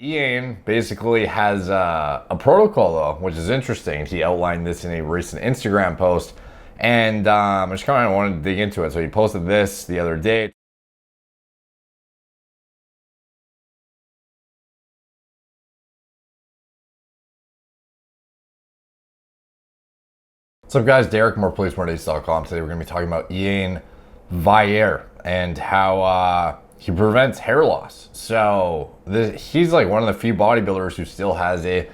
Iain basically has a protocol though, which is interesting. He outlined this in a recent Instagram post, and I just kind of wanted to dig into it. So he posted this the other day. What's up guys, Derek, moreplace.com. Today we're going to be talking about Iain Valliere and how he prevents hair loss. So he's like one of the few bodybuilders who still has a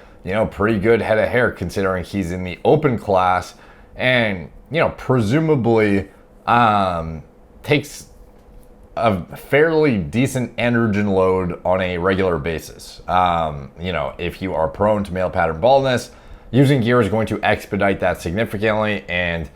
pretty good head of hair, considering he's in the open class and presumably takes a fairly decent androgen load on a regular basis. If you are prone to male pattern baldness, using gear is going to expedite that significantly, and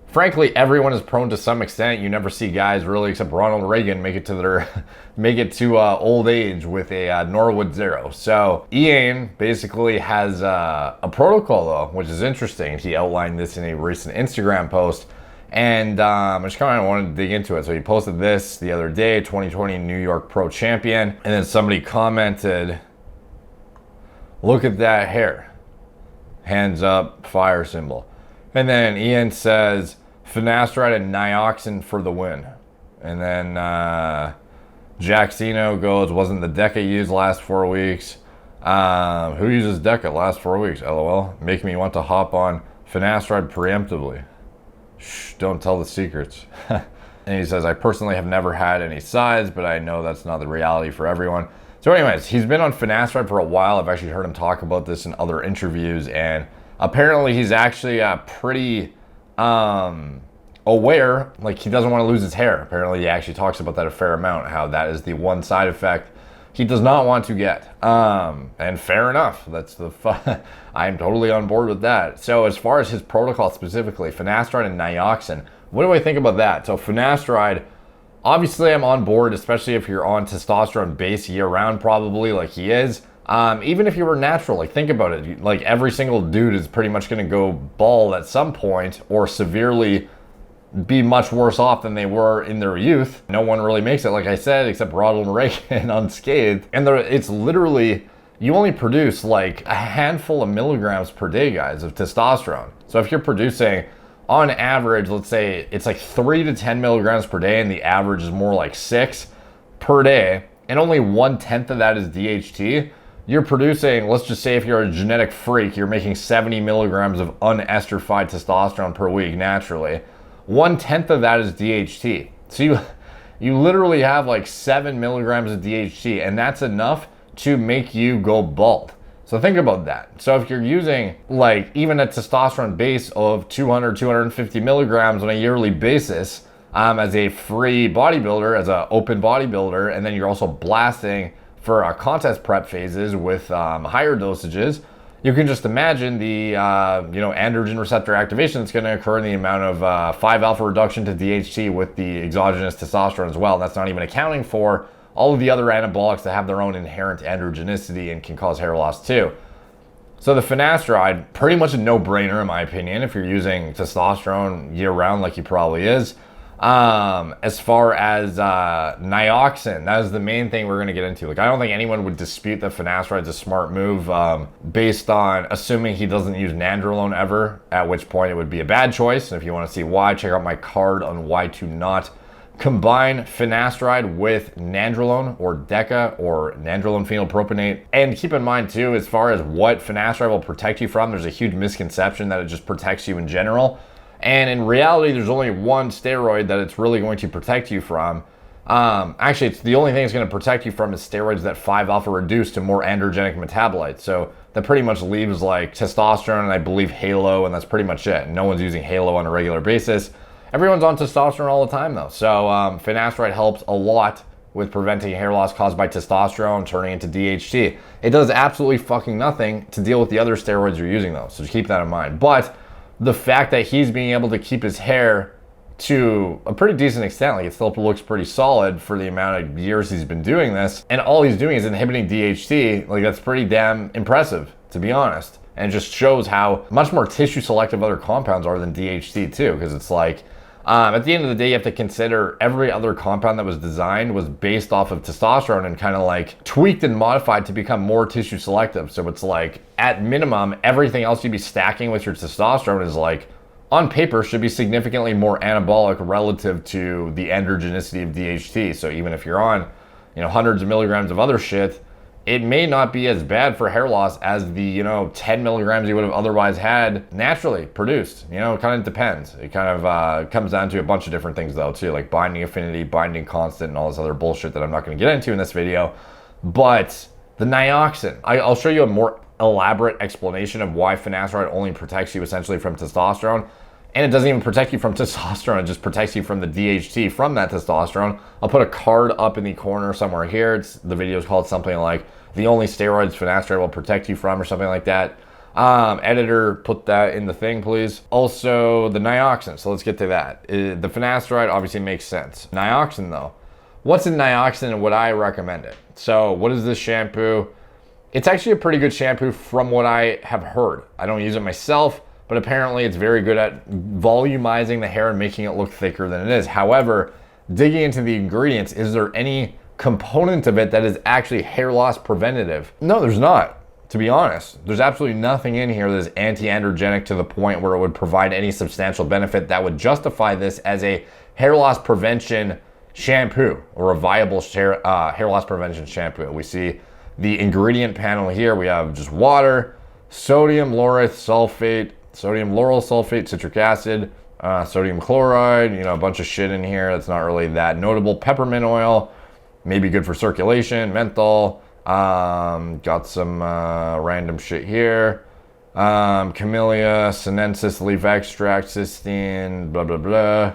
frankly, everyone is prone to some extent. You never see guys really, except Ronald Reagan, make it to old age with a Norwood Zero. So Iain basically has a protocol though, which is interesting. He outlined this in a recent Instagram post, and I just kind of wanted to dig into it. So he posted this the other day, 2020 New York Pro Champion, and then somebody commented, "Look at that hair. Hands up, fire symbol." And then Iain says, "Finasteride and Nioxin for the win." And then Jacksino goes, "Wasn't the Deca used last 4 weeks?" Who uses Deca last 4 weeks? LOL. Make me want to hop on Finasteride preemptively. Shh, don't tell the secrets. And he says, "I personally have never had any sides, but I know that's not the reality for everyone." So anyways, he's been on Finasteride for a while. I've actually heard him talk about this in other interviews, and apparently he's actually pretty aware, like he doesn't want to lose his hair. Apparently he actually talks about that a fair amount, how that is the one side effect he does not want to get. And fair enough, that's I am totally on board with that. So as far as his protocol specifically, Finasteride and Nioxin, what do I think about that? So Finasteride, obviously I'm on board, especially if you're on testosterone base year round, probably like he is. Even if you were natural, like think about it, like every single dude is pretty much going to go bald at some point or severely be much worse off than they were in their youth. No one really makes it, like I said, except Ronald Reagan unscathed. And it's literally, you only produce like a handful of milligrams per day, guys, of testosterone. So if you're producing on average, let's say it's like 3 to 10 milligrams per day, and the average is more like 6 per day, and only 1/10 of that is DHT, you're producing, let's just say if you're a genetic freak, you're making 70 milligrams of unesterified testosterone per week naturally. 1/10 of that is DHT. So you literally have like 7 milligrams of DHT, and that's enough to make you go bald. So think about that. So if you're using like even a testosterone base of 200, 250 milligrams on a yearly basis as a free bodybuilder, as an open bodybuilder, and then you're also blasting for contest prep phases with higher dosages, you can just imagine the androgen receptor activation that's going to occur in the amount of 5-alpha reduction to DHT with the exogenous testosterone as well. That's not even accounting for all of the other anabolics that have their own inherent androgenicity and can cause hair loss too. So the Finasteride, pretty much a no-brainer in my opinion if you're using testosterone year-round like he probably is. As far as Nioxin, that is the main thing we're going to get into. Like, I don't think anyone would dispute that Finasteride's a smart move based on assuming he doesn't use nandrolone ever, at which point it would be a bad choice. And if you want to see why, check out my card on why to not combine Finasteride with nandrolone or Deca or nandrolone phenylpropionate. And keep in mind too, as far as what Finasteride will protect you from, there's a huge misconception that it just protects you in general. And in reality, there's only one steroid that it's really going to protect you from. Actually, it's the only thing it's going to protect you from is steroids that 5-alpha reduce to more androgenic metabolites. So that pretty much leaves like testosterone and I believe halo, and that's pretty much it. No one's using halo on a regular basis. Everyone's on testosterone all the time though. So Finasteride helps a lot with preventing hair loss caused by testosterone turning into DHT. It does absolutely fucking nothing to deal with the other steroids you're using though. So just keep that in mind. But the fact that he's being able to keep his hair to a pretty decent extent, like it still looks pretty solid for the amount of years he's been doing this, and all he's doing is inhibiting DHT, like that's pretty damn impressive, to be honest. And it just shows how much more tissue selective other compounds are than DHT too, because it's like At the end of the day, you have to consider every other compound that was designed was based off of testosterone and kind of like tweaked and modified to become more tissue selective. So it's like, at minimum, everything else you'd be stacking with your testosterone is like, on paper, should be significantly more anabolic relative to the androgenicity of DHT. So even if you're on, hundreds of milligrams of other shit, it may not be as bad for hair loss as the, 10 milligrams you would have otherwise had naturally produced. It kind of depends. It kind of comes down to a bunch of different things though too, like binding affinity, binding constant, and all this other bullshit that I'm not going to get into in this video. But the Nioxin, I'll show you a more elaborate explanation of why finasteride only protects you essentially from testosterone. And it doesn't even protect you from testosterone, it just protects you from the DHT from that testosterone. I'll put a card up in the corner somewhere here. The video is called something like "The Only Steroids Finasteride Will Protect You From" or something like that. Editor, put that in the thing, please. Also, the Nioxin, so let's get to that. The finasteride obviously makes sense. Nioxin though, what's in Nioxin and would I recommend it? So what is this shampoo? It's actually a pretty good shampoo from what I have heard. I don't use it myself, but apparently it's very good at volumizing the hair and making it look thicker than it is. However, digging into the ingredients, is there any component of it that is actually hair loss preventative? No, there's not, to be honest. There's absolutely nothing in here that is anti-androgenic to the point where it would provide any substantial benefit that would justify this as a hair loss prevention shampoo or a viable hair loss prevention shampoo. We see the ingredient panel here. We have just water, sodium lauryl sulfate, citric acid, sodium chloride, a bunch of shit in here that's not really that notable. Peppermint oil, maybe good for circulation. Menthol, got some random shit here. Camellia, sinensis leaf extract, cysteine, blah, blah, blah.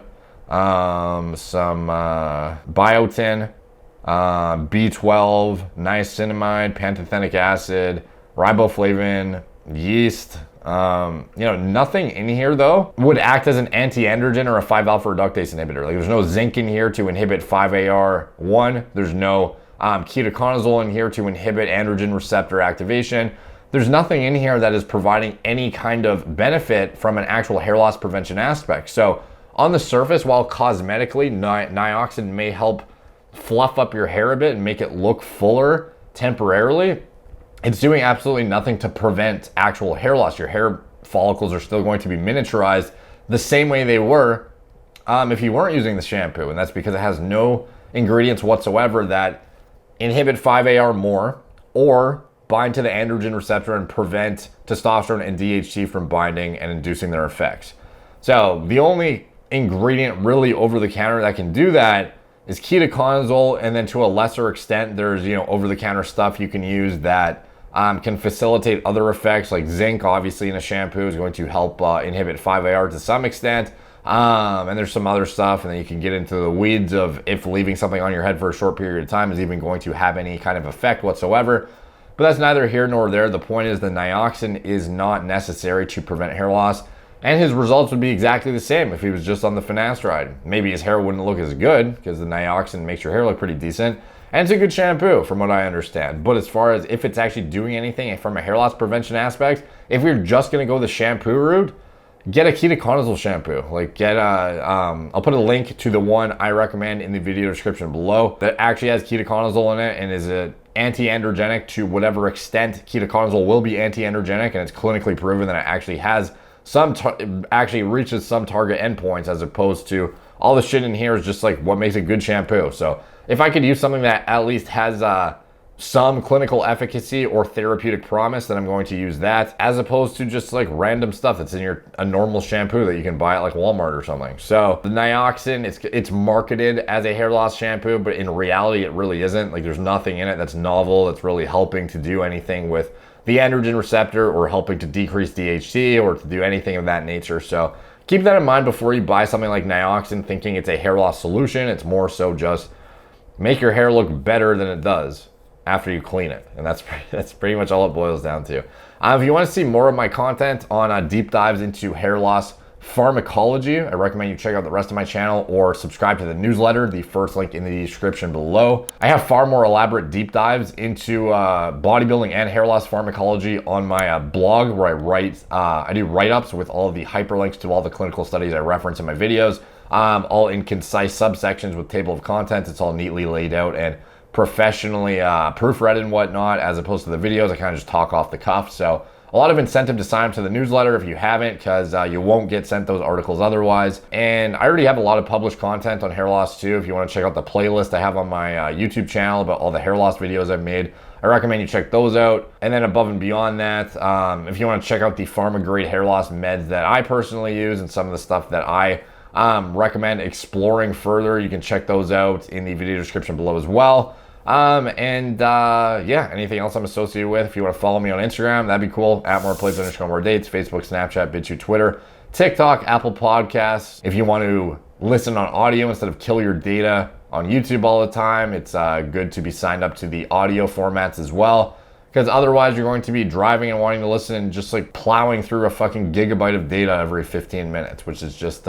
Some biotin, B12, niacinamide, pantothenic acid, riboflavin, yeast. Nothing in here though would act as an anti-androgen or a 5-alpha reductase inhibitor. Like there's no zinc in here to inhibit 5-AR1. There's no ketoconazole in here to inhibit androgen receptor activation. There's nothing in here that is providing any kind of benefit from an actual hair loss prevention aspect. So on the surface, while cosmetically Nioxin may help fluff up your hair a bit and make it look fuller temporarily, it's doing absolutely nothing to prevent actual hair loss. Your hair follicles are still going to be miniaturized the same way they were if you weren't using the shampoo. And that's because it has no ingredients whatsoever that inhibit 5-AR more or bind to the androgen receptor and prevent testosterone and DHT from binding and inducing their effects. So the only ingredient really over the counter that can do that is ketoconazole, and then to a lesser extent, there's over the counter stuff you can use that can facilitate other effects, like zinc obviously in a shampoo is going to help inhibit 5-AR to some extent. And there's some other stuff, and then you can get into the weeds of if leaving something on your head for a short period of time is even going to have any kind of effect whatsoever. But that's neither here nor there. The point is the Nioxin is not necessary to prevent hair loss, and his results would be exactly the same if he was just on the finasteride. Maybe his hair wouldn't look as good because the Nioxin makes your hair look pretty decent, and it's a good shampoo from what I understand. But as far as if it's actually doing anything from a hair loss prevention aspect, if you're just going to go the shampoo route, get a ketoconazole shampoo. Like I'll put a link to the one I recommend in the video description below that actually has ketoconazole in it and is a anti-androgenic to whatever extent ketoconazole will be anti-androgenic, and it's clinically proven that it actually has actually reaches some target endpoints, as opposed to all the shit in here is just like what makes a good shampoo. So if I could use something that at least has some clinical efficacy or therapeutic promise, then I'm going to use that, as opposed to just like random stuff that's in a normal shampoo that you can buy at like Walmart or something. So the Nioxin, it's marketed as a hair loss shampoo, but in reality it really isn't. Like there's nothing in it that's novel, that's really helping to do anything with the androgen receptor or helping to decrease DHT or to do anything of that nature. So keep that in mind before you buy something like Nioxin thinking it's a hair loss solution. It's more so just make your hair look better than it does after you clean it. And that's pretty much all it boils down to. If you want to see more of my content on deep dives into hair loss pharmacology, I recommend you check out the rest of my channel or subscribe to the newsletter, the first link in the description below. I have far more elaborate deep dives into bodybuilding and hair loss pharmacology on my blog, where I do write-ups with all of the hyperlinks to all the clinical studies I reference in my videos. all in concise subsections with table of contents. It's all neatly laid out and professionally proofread and whatnot, as opposed to the videos. I kind of just talk off the cuff. So a lot of incentive to sign up to the newsletter if you haven't, because you won't get sent those articles otherwise. And I already have a lot of published content on hair loss too. If you want to check out the playlist I have on my YouTube channel about all the hair loss videos I've made, I recommend you check those out. And then above and beyond that, if you want to check out the pharma grade hair loss meds that I personally use and some of the stuff that I recommend exploring further, you can check those out in the video description below as well. Yeah, anything else I'm associated with, if you want to follow me on Instagram, that'd be cool. @moreplays_more_dates, Facebook, Snapchat, BitChute, Twitter, TikTok, Apple Podcasts. If you want to listen on audio instead of kill your data on YouTube all the time, it's good to be signed up to the audio formats as well, because otherwise you're going to be driving and wanting to listen and just like plowing through a fucking gigabyte of data every 15 minutes, which is just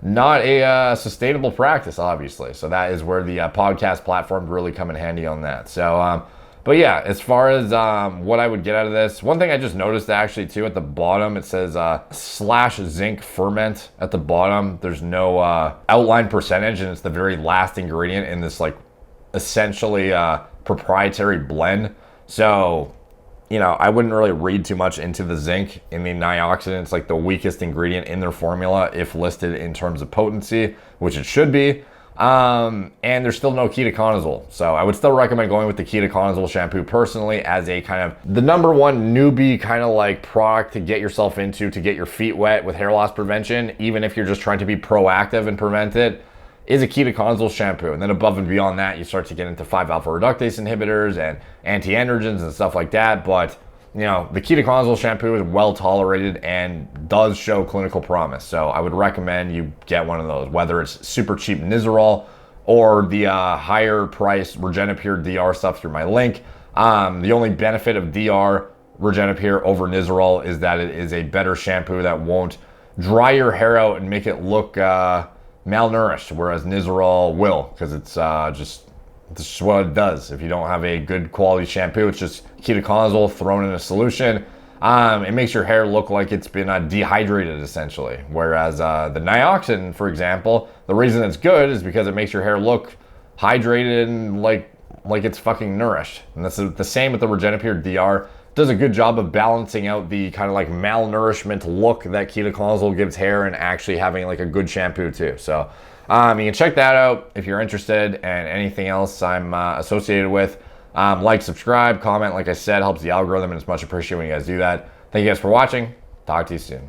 not a sustainable practice, obviously. So that is where the podcast platforms really come in handy on that. So, but yeah, as far as what I would get out of this, one thing I just noticed actually too, at the bottom, it says /zinc ferment at the bottom. There's no outline percentage, and it's the very last ingredient in this like essentially proprietary blend. So, you know, I wouldn't really read too much into the zinc in the Nioxin. It's like the weakest ingredient in their formula if listed in terms of potency, which it should be. And there's still no ketoconazole. So I would still recommend going with the ketoconazole shampoo personally, as a kind of the number one newbie kind of like product to get yourself into, to get your feet wet with hair loss prevention, even if you're just trying to be proactive and prevent it, is a ketoconazole shampoo. And then above and beyond that, you start to get into 5-alpha reductase inhibitors and anti-androgens and stuff like that. But, you know, the ketoconazole shampoo is well tolerated and does show clinical promise. So I would recommend you get one of those, whether it's super cheap Nizoral or the higher price Regenipure DR stuff through my link. The only benefit of DR Regenipure over Nizoral is that it is a better shampoo that won't dry your hair out and make it look malnourished, whereas Nizoral will, because it's just what it does. If you don't have a good quality shampoo, it's just ketoconazole thrown in a solution. It makes your hair look like it's been dehydrated, essentially. Whereas the Nioxin, for example, the reason it's good is because it makes your hair look hydrated and like it's fucking nourished. And that's the same with the Regenipure DR. Does a good job of balancing out the kind of like malnourishment look that ketoconazole gives hair, and actually having like a good shampoo too. So you can check that out if you're interested, and anything else I'm associated with. Like, subscribe, comment, like I said, helps the algorithm, and it's much appreciated when you guys do that. Thank you guys for watching. Talk to you soon.